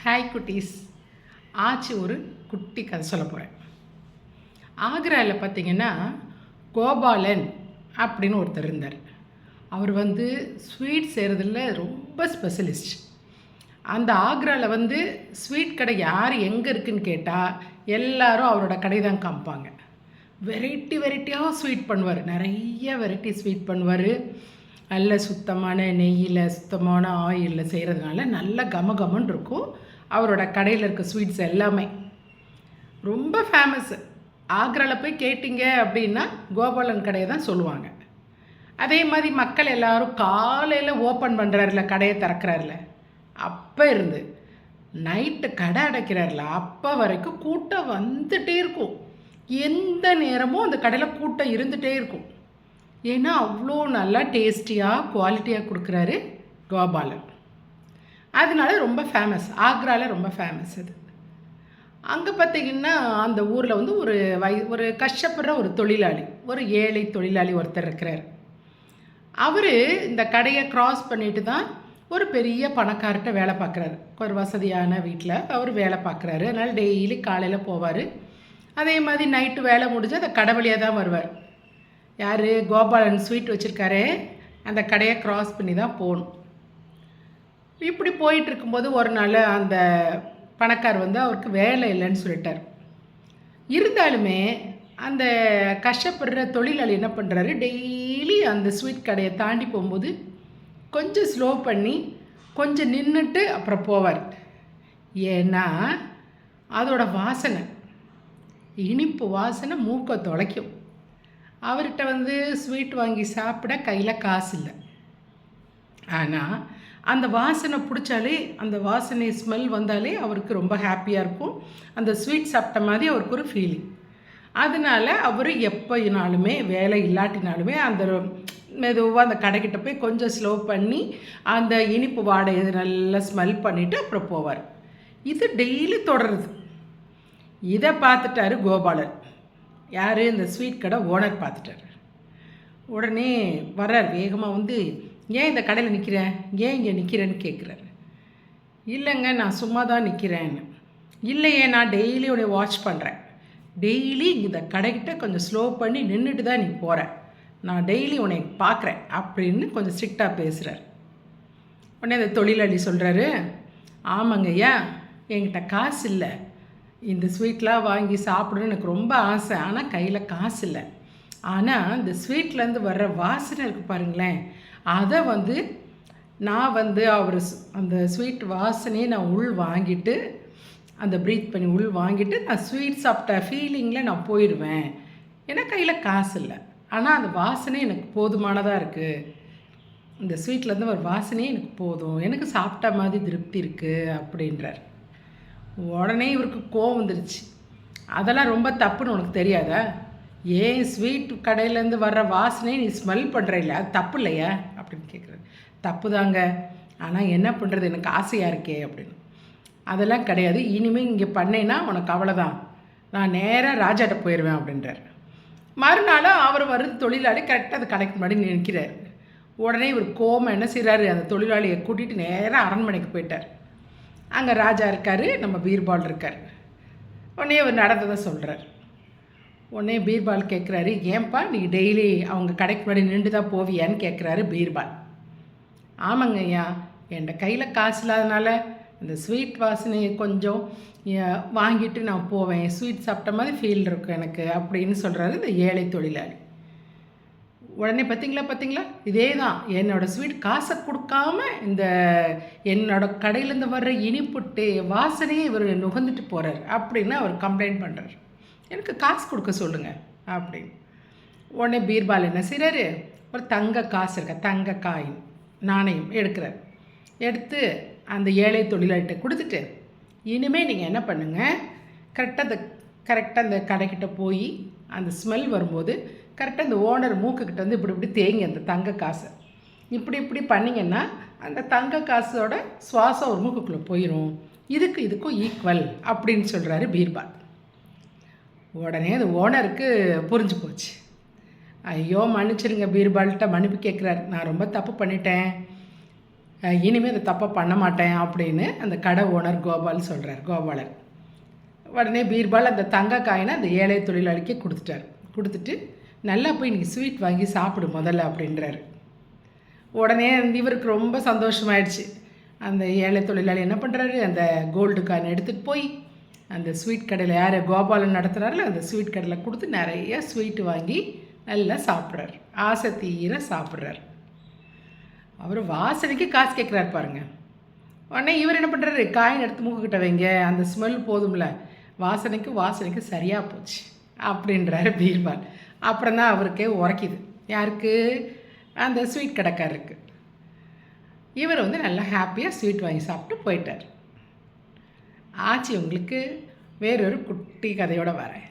Hi குட்டீஸ். ஆச்சு ஒரு குட்டி கதை சொல்ல போகிறேன். ஆக்ராவில் பார்த்தீங்கன்னா கோபாலன் அப்படின்னு ஒருத்தர் இருந்தார். அவர் ஸ்வீட் செய்கிறதுல ரொம்ப ஸ்பெஷலிஸ்ட். அந்த ஆக்ராவில் ஸ்வீட் கடை யார் எங்கே இருக்குதுன்னு கேட்டால் எல்லோரும் அவரோட கடை தான் காமிப்பாங்க. வெரைட்டியாக ஸ்வீட் பண்ணுவார். நிறைய வெரைட்டி ஸ்வீட் பண்ணுவார். நல்ல சுத்தமான நெய்யில் சுத்தமான ஆயிலில் செய்கிறதுனால நல்ல கமகமன்னு இருக்கும். அவரோட கடையில் இருக்க ஸ்வீட்ஸ் எல்லாமே ரொம்ப ஃபேமஸ்ஸு. ஆக்ராவில் போய் கேட்டிங்க அப்படின்னா கோபாலன் கடையை தான் சொல்லுவாங்க. அதே மாதிரி மக்கள் எல்லோரும் காலையில் ஓப்பன் பண்ணுறாருல, கடையை திறக்கிறாருல, அப்போ இருந்து நைட்டு கடை அடைக்கிறாருல அப்போ வரைக்கும் கூட்டம் வந்துகிட்டே இருக்கும். எந்த நேரமும் அந்த கடையில் கூட்டம் இருந்துகிட்டே இருக்கும். ஏன்னா அவ்வளோ நல்லா டேஸ்டியாக குவாலிட்டியாக கொடுக்குறாரு கோபாலன். அதனால ரொம்ப ஃபேமஸ். ஆக்ராவில் ரொம்ப ஃபேமஸ் அது. அங்கே பார்த்திங்கன்னா அந்த ஊரில் ஒரு கஷ்டப்படுற ஒரு தொழிலாளி, ஒரு ஏழை தொழிலாளி ஒருத்தர் இருக்கிறார். அவர் இந்த கடையை க்ராஸ் பண்ணிட்டு தான் ஒரு பெரிய பணக்கார்ட்ட வேலை பார்க்குறாரு. ஒரு வசதியான வீட்டில் அவர் வேலை பார்க்குறாரு. அதனால் டெய்லி காலையில் போவார். அதே மாதிரி நைட்டு வேலை முடிஞ்சு அந்த கடை வழியாக தான் வருவார். யார்? கோபாலன் ஸ்வீட் வச்சுருக்காரு. அந்த கடையை க்ராஸ் பண்ணி தான் போகணும். இப்படி போயிட்டுருக்கும்போது ஒரு நாள் அந்த பணக்கார் அவருக்கு வேலை இல்லைன்னு சொல்லிட்டார். இருந்தாலுமே அந்த கஷ்டப்படுற தொழிலாளி என்ன பண்ணுறாரு, டெய்லி அந்த ஸ்வீட் கடையை தாண்டி போகும்போது கொஞ்சம் ஸ்லோ பண்ணி கொஞ்சம் நின்றுட்டு அப்புறம் போவார். ஏன்னா அதோட வாசனை, இனிப்பு வாசனை மூக்கை தொலைக்கும். அவர்கிட்ட ஸ்வீட் வாங்கி சாப்பிட கையில் காசு இல்லை. ஆனால் அந்த வாசனை பிடிச்சாலே, அந்த வாசனை ஸ்மெல் வந்தாலே அவருக்கு ரொம்ப ஹாப்பியாக இருக்கும். அந்த ஸ்வீட் சாப்பிட்ட மாதிரி அவருக்கு ஒரு ஃபீலிங். அதனால் அவர் எப்போனாலுமே வேலை இல்லாட்டினாலுமே அந்த மெதுவாக அந்த கடைக்கிட்ட போய் கொஞ்சம் ஸ்லோ பண்ணி அந்த இனிப்பு வாடையை நல்லா ஸ்மெல் பண்ணிவிட்டு அப்புறம் போவார். இது டெய்லி தொடருது. இதை பார்த்துட்டாரு கோபாலன். யார்? இந்த ஸ்வீட் கடை ஓனர் பார்த்துட்டார். உடனே வர்றார் வேகமாக. ஏன் இந்த கடையில் நிற்கிறேன், ஏன் இங்கே நிற்கிறேன்னு கேட்குறாரு. இல்லைங்க, நான் சும்மா தான் நிற்கிறேன்னு. இல்லையே, நான் டெய்லி உன்னை வாட்ச் பண்ணுறேன். டெய்லி இந்த கடைக்கிட்ட கொஞ்சம் ஸ்லோ பண்ணி நின்றுட்டு தான் நீ போகிற. நான் டெய்லி உன்னை பார்க்குறேன் அப்படின்னு கொஞ்சம் ஸ்ட்ரிக்டாக பேசுகிறார். உடனே அந்த தொழிலாளி சொல்கிறாரு, ஆமாங்கய்யா, என்கிட்ட காசு இல்லை. இந்த ஸ்வீட்லாம் வாங்கி சாப்பிடணும்னு எனக்கு ரொம்ப ஆசை. ஆனால் கையில் காசு இல்லை. ஆனால் இந்த ஸ்வீட்லேருந்து வர்ற வாசனை இருக்குது பாருங்களேன், அதை நான் அவர் அந்த ஸ்வீட் வாசனையை நான் உள் வாங்கிட்டு, அந்த ப்ரீத் பண்ணி உள் வாங்கிட்டு நான் ஸ்வீட் சாப்பிட்ட ஃபீலிங்கில் நான் போயிடுவேன். ஏன்னா கையில் காசு இல்லை. ஆனால் அந்த வாசனை எனக்கு போதுமானதாக இருக்குது. இந்த ஸ்வீட்லேருந்து ஒரு வாசனையே எனக்கு போதும், எனக்கு சாப்பிட்ட மாதிரி திருப்தி இருக்குது அப்படின்றார். உடனே இவருக்கு கோவம் வந்துருச்சு. அதெல்லாம் ரொம்ப தப்புன்னு உனக்கு தெரியாதா? ஏன் ஸ்வீட் கடையிலேருந்து வர்ற வாசனையை நீ ஸ்மெல் பண்ணுற இல்லை, அது தப்பு இல்லையா அப்படின்னு கேட்குறாரு. தப்பு தாங்க, ஆனால் என்ன பண்ணுறது, எனக்கு ஆசையாக இருக்கே அப்படின்னு. அதெல்லாம் கிடையாது, இனிமேல் இங்கே பண்ணேன்னா உனக்கு அவ்வளோதான், நான் நேராக ராஜாட்ட போயிடுவேன் அப்படின்றார். மறுநாள் அவர் தொழிலாளி கரெக்டாக அது கடைக்கு முன்னாடி நிற்கிறார். உடனே இவர் கோவம் என்ன செய்கிறாரு, அந்த தொழிலாளியை கூட்டிகிட்டு நேராக அரண்மனைக்கு போயிட்டார். அங்கே ராஜா இருக்கார், நம்ம பீர்பால் இருக்கார். உடனே அவர் நடந்ததை சொல்கிறார். உடனே பீர்பால் கேட்குறாரு, ஏன்பா நீ டெய்லி அவங்க கடைக்கு முன்னாடி நின்று தான் போவியான்னு கேட்குறாரு பீர்பால். ஆமாங்க ஐயா, என்கிட்ட கையில் காசு இல்லாதனால இந்த ஸ்வீட் வாசனையை கொஞ்சம் வாங்கிட்டு நான் போவேன், ஸ்வீட் சாப்பிட்ட மாதிரி ஃபீல் இருக்கும் எனக்கு அப்படின்னு சொல்கிறாரு இந்த ஏழை தொழிலாளி. உடனே பார்த்தீங்களா, இதே தான் என்னோடய ஸ்வீட் காசை கொடுக்காம இந்த என்னோடய கடையிலேருந்து வர்ற இனிப்புட்டு வாசனையே இவர் நுகர்ந்துட்டு போகிறார் அப்படின்னு அவர் கம்ப்ளைண்ட் பண்ணுறார். எனக்கு காசு கொடுக்க சொல்லுங்கள் அப்படின்னு. உடனே பீர்பால் என்ன செய்கிறாரு, ஒரு தங்க காசு இருக்க தங்க காயின் நாணயம் எடுக்கிறார். எடுத்து அந்த ஏழை தொழிலாளிகிட்ட கொடுத்துட்டு, இனிமேல் நீங்கள் என்ன பண்ணுங்கள், கரெக்டாக அந்த கடைக்கிட்ட போய் அந்த ஸ்மெல் வரும்போது கரெக்டாக அந்த ஓனர் மூக்குக்கிட்ட இப்படி தேங்கி அந்த தங்க காசை இப்படி பண்ணிங்கன்னா அந்த தங்க காசோட சுவாசம் ஒரு மூக்குக்குள்ளே போயிடும், இதுக்கும் ஈக்குவல் அப்படின்னு சொல்கிறாரு பீர்பால். உடனே அந்த ஓனருக்கு புரிஞ்சு போச்சு. ஐயோ மன்னிச்சிருங்க, பீர்பால்கிட்ட மன்னிப்பு கேட்குறாரு, நான் ரொம்ப தப்பு பண்ணிட்டேன், இனிமேல் இந்த தப்பை பண்ண மாட்டேன் அப்படின்னு அந்த கடை ஓனர் கோபால் சொல்கிறார். கோபாலன் உடனே பீர்பால் அந்த தங்க காயினை அந்த ஏழை தொழிலாளிக்கு கொடுத்துட்டு நல்லா போய் இன்றைக்கி ஸ்வீட் வாங்கி சாப்பிடு முதல்ல அப்படின்றாரு. உடனே இவருக்கு ரொம்ப சந்தோஷமாயிடுச்சு. அந்த ஏழை தொழிலாளி என்ன பண்ணுறாரு, அந்த கோல்டு காயின் எடுத்துகிட்டு போய் அந்த ஸ்வீட் கடையில் யார் கோபாலன் நடத்துகிறாரோ அந்த ஸ்வீட் கடையில் கொடுத்து நிறைய ஸ்வீட்டு வாங்கி நல்லா சாப்பிட்றாரு. ஆசை தீர சாப்பிட்றாரு. அவர் வாசனைக்கு காசு கேட்குறாரு பாருங்கள். உடனே இவர் என்ன பண்ணுறாரு, காயின் எடுத்து மூக்குக்கிட்ட வைங்க, அந்த ஸ்மெல் போதும்ல, வாசனைக்கு சரியாக போச்சு அப்படின்றாரு பீர்பால். அப்புறம் தான் அவருக்கே உரைக்குது. யாருக்கு, அந்த ஸ்வீட் கடைக்காரருக்கு. இவர் நல்லா ஹாப்பியாக ஸ்வீட் வாங்கி சாப்பிட்டு போயிட்டார். ஆச்சு உங்களுக்கு வேறொரு குட்டி கதையோடு வரேன்.